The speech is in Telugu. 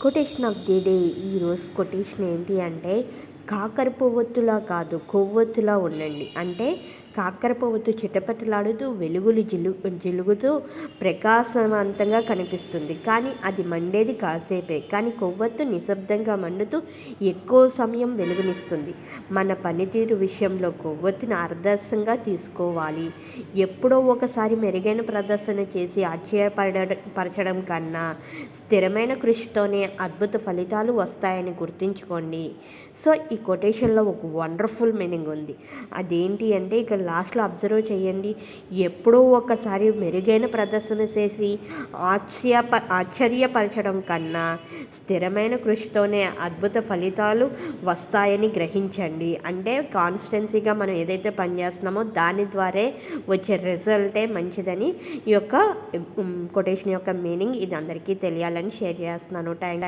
Quotation of the day. ఈరోజు కొటేషన్ ఏంటి అంటే, కాకర పువ్వొత్తులా కాదు కొవ్వొత్తులా ఉండండి. అంటే కాకర పువ్వొత్తు చిటపటలాడుతూ వెలుగులు జిలుగుతూ ప్రకాశవంతంగా కనిపిస్తుంది. కానీ అది మండేది కాసేపే. కానీ కొవ్వొత్తు నిశ్శబ్దంగా మండుతూ ఎక్కువ సమయం వెలుగునిస్తుంది. మన పనితీరు విషయంలో కొవ్వొత్తుని ఆదర్శంగా తీసుకోవాలి. ఎప్పుడో ఒకసారి మెరుగైన ప్రదర్శన చేసి పరచడం కన్నా స్థిరమైన కృషితోనే అద్భుత ఫలితాలు వస్తాయని గుర్తుంచుకోండి. సో ఈ కొటేషన్లో ఒక వండర్ఫుల్ మీనింగ్ ఉంది. అదేంటి అంటే, ఇక్కడ లాస్ట్లో అబ్జర్వ్ చేయండి. ఎప్పుడో ఒకసారి మెరుగైన ప్రదర్శన చేసి ఆశ్చర్యపరచడం కన్నా స్థిరమైన కృషితోనే అద్భుత ఫలితాలు వస్తాయని గ్రహించండి. అంటే కాన్స్టెన్సీగా మనం ఏదైతే పని చేస్తున్నామో దాని ద్వారా వచ్చే రిజల్టే మంచిదని ఈ యొక్క కొటేషన్ యొక్క మీనింగ్. ఇది అందరికీ తెలియాలని షేర్ చేస్తున్నాను. థ్యాంక్